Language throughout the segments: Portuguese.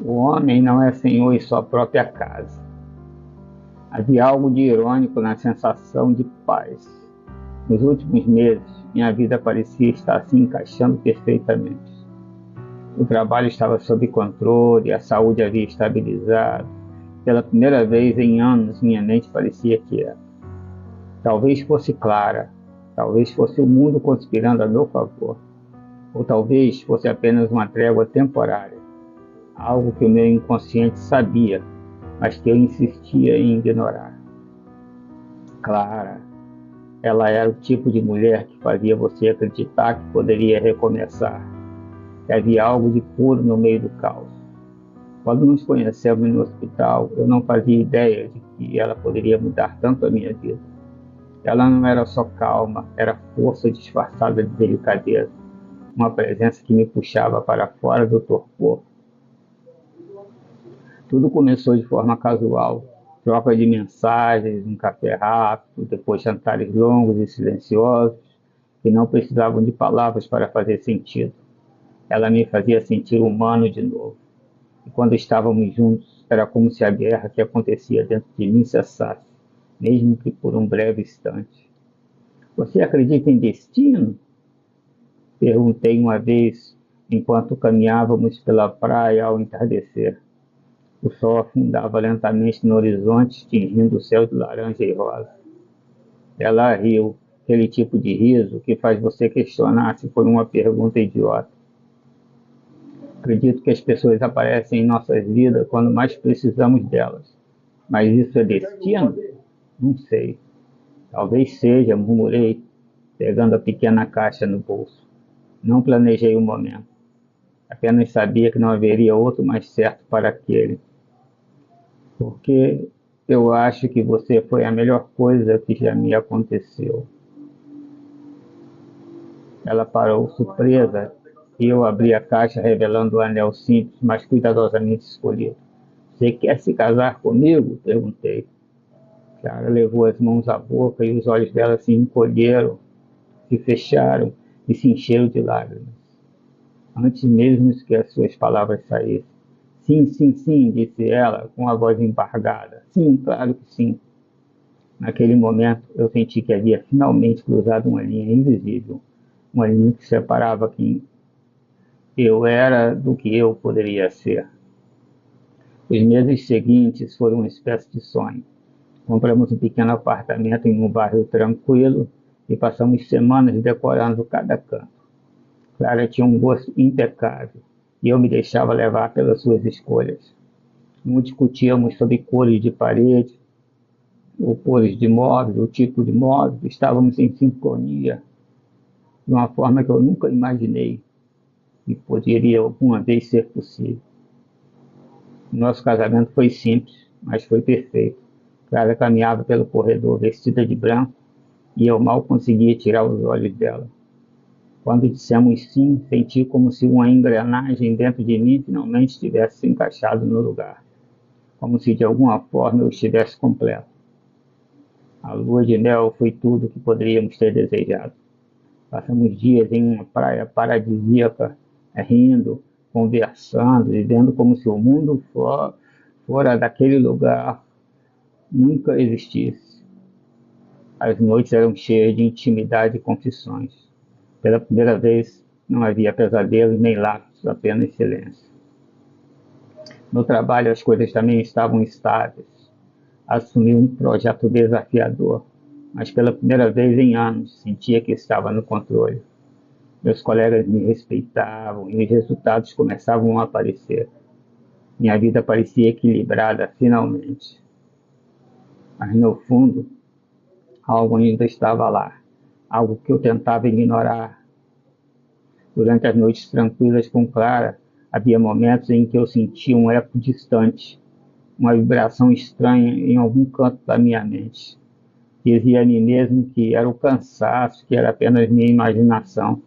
O homem não é senhor em sua própria casa. Havia algo de irônico na sensação de paz. Nos últimos meses, minha vida parecia estar se encaixando perfeitamente. O trabalho estava sob controle, a saúde havia estabilizado. Pela primeira vez em anos, minha mente parecia quieta. Talvez fosse clara, talvez fosse o mundo conspirando a meu favor, ou talvez fosse apenas uma trégua temporária, algo que o meu inconsciente sabia, mas que eu insistia em ignorar. Clara, ela era o tipo de mulher que fazia você acreditar que poderia recomeçar, que havia algo de puro no meio do caos. Quando nos conhecemos no hospital, eu não fazia ideia de que ela poderia mudar tanto a minha vida. Ela não era só calma, era força disfarçada de delicadeza, uma presença que me puxava para fora do torpor. Tudo começou de forma casual, troca de mensagens, um café rápido, depois jantares longos e silenciosos, que não precisavam de palavras para fazer sentido. Ela me fazia sentir humano de novo. E quando estávamos juntos, era como se a guerra que acontecia dentro de mim cessasse, mesmo que por um breve instante. Você acredita em destino? Perguntei uma vez, enquanto caminhávamos pela praia ao entardecer. O sol afundava lentamente no horizonte, tingindo o céu de laranja e rosa. Ela riu, aquele tipo de riso que faz você questionar se foi uma pergunta idiota. Acredito que as pessoas aparecem em nossas vidas quando mais precisamos delas. Mas isso é destino? Não sei. Talvez seja, murmurei, pegando a pequena caixa no bolso. Não planejei o momento. Apenas sabia que não haveria outro mais certo para aquele. Porque eu acho que você foi a melhor coisa que já me aconteceu. Ela parou surpresa e eu abri a caixa revelando o anel simples, mas cuidadosamente escolhido. Você quer se casar comigo? Perguntei. Clara levou as mãos à boca e os olhos dela se encolheram, se fecharam e se encheram de lágrimas. Antes mesmo que as suas palavras saíssem. Sim, sim, sim, disse ela, com a voz embargada. Sim, claro que sim. Naquele momento, eu senti que havia finalmente cruzado uma linha invisível, uma linha que separava quem eu era do que eu poderia ser. Os meses seguintes foram uma espécie de sonho. Compramos um pequeno apartamento em um bairro tranquilo e passamos semanas decorando cada canto. Clara tinha um gosto impecável e eu me deixava levar pelas suas escolhas. Não discutíamos sobre cores de parede, ou cores de móveis, o tipo de móvel, estávamos em sincronia, de uma forma que eu nunca imaginei que poderia alguma vez ser possível. Nosso casamento foi simples, mas foi perfeito. Clara caminhava pelo corredor vestida de branco e eu mal conseguia tirar os olhos dela. Quando dissemos sim, senti como se uma engrenagem dentro de mim finalmente tivesse se encaixado no lugar, como se de alguma forma eu estivesse completo. A lua de mel foi tudo o que poderíamos ter desejado. Passamos dias em uma praia paradisíaca, rindo, conversando, vivendo como se o mundo fora daquele lugar nunca existisse. As noites eram cheias de intimidade e confissões. Pela primeira vez, não havia pesadelos nem lapsos, apenas silêncio. No trabalho, as coisas também estavam estáveis. Assumi um projeto desafiador, mas pela primeira vez em anos sentia que estava no controle. Meus colegas me respeitavam e os resultados começavam a aparecer. Minha vida parecia equilibrada finalmente. Mas no fundo, algo ainda estava lá, algo que eu tentava ignorar. Durante as noites tranquilas com Clara, havia momentos em que eu sentia um eco distante, uma vibração estranha em algum canto da minha mente. Dizia a mim mesmo que era o cansaço, que era apenas minha imaginação,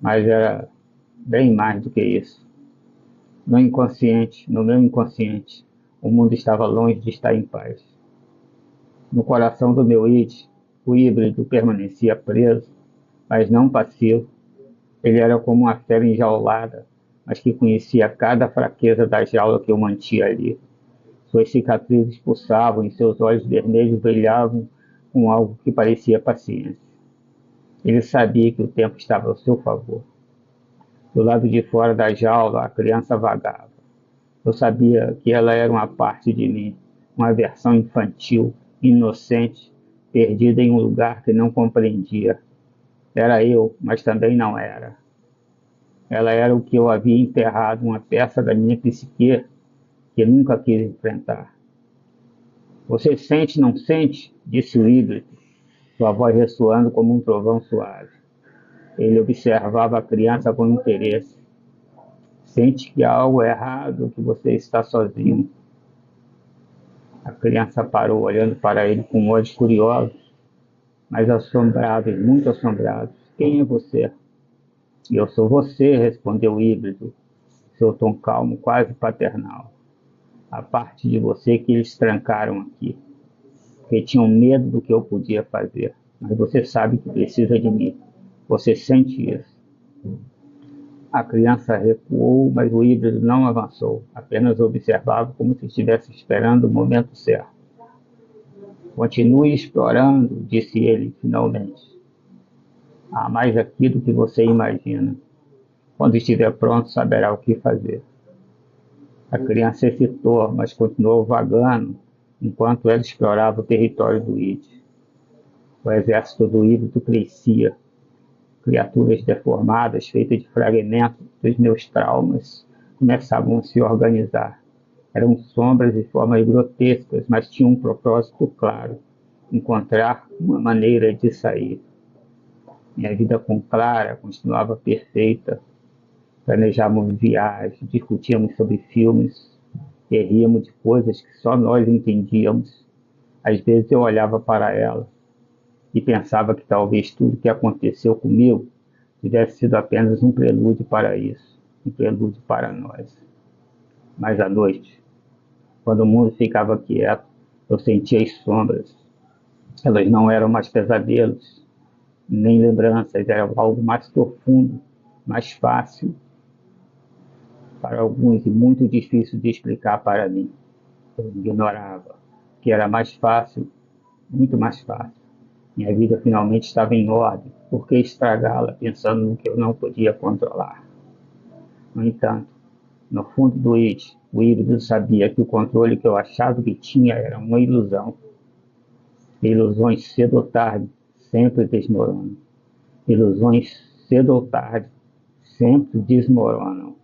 mas era bem mais do que isso. No meu inconsciente, o mundo estava longe de estar em paz. No coração do meu id, o híbrido permanecia preso, mas não passivo. Ele era como uma fera enjaulada, mas que conhecia cada fraqueza da jaula que eu mantia ali. Suas cicatrizes pulsavam e seus olhos vermelhos brilhavam com algo que parecia paciência. Ele sabia que o tempo estava ao seu favor. Do lado de fora da jaula, a criança vagava. Eu sabia que ela era uma parte de mim, uma versão infantil, inocente, perdida em um lugar que não compreendia. Era eu, mas também não era. Ela era o que eu havia enterrado, uma peça da minha psique que nunca quis enfrentar. Você sente, não sente? Disse o híbrido, sua voz ressoando como um trovão suave. Ele observava a criança com interesse. Sente que há algo errado, que você está sozinho. A criança parou, olhando para ele com olhos curiosos, mas assombrados, muito assombrados. Quem é você? Eu sou você, respondeu o híbrido, seu tom calmo, quase paternal. A parte de você que eles trancaram aqui, porque tinham medo do que eu podia fazer. Mas você sabe que precisa de mim. Você sente isso. A criança recuou, mas o híbrido não avançou, apenas observava como se estivesse esperando o momento certo. Continue explorando, disse ele finalmente. Há mais aqui do que você imagina. Quando estiver pronto, saberá o que fazer. A criança hesitou, mas continuou vagando enquanto ela explorava o território do Id. O exército do híbrido crescia. Criaturas deformadas, feitas de fragmentos dos meus traumas, começavam a se organizar. Eram sombras e formas grotescas, mas tinham um propósito claro: encontrar uma maneira de sair. Minha vida com Clara continuava perfeita. Planejávamos viagens, discutíamos sobre filmes e ríamos de coisas que só nós entendíamos. Às vezes eu olhava para ela e pensava que talvez tudo que aconteceu comigo tivesse sido apenas um prelúdio para isso, um prelúdio para nós. Mas à noite, quando o mundo ficava quieto, eu sentia as sombras. Elas não eram mais pesadelos, nem lembranças, era algo mais profundo, mais fácil para alguns e muito difícil de explicar para mim. Eu ignorava, que era mais fácil, muito mais fácil. Minha vida finalmente estava em ordem. Por que estragá-la pensando no que eu não podia controlar? No entanto, no fundo do It, o híbrido sabia que o controle que eu achava que tinha era uma ilusão. Ilusões cedo ou tarde sempre desmoronam. Ilusões cedo ou tarde sempre desmoronam.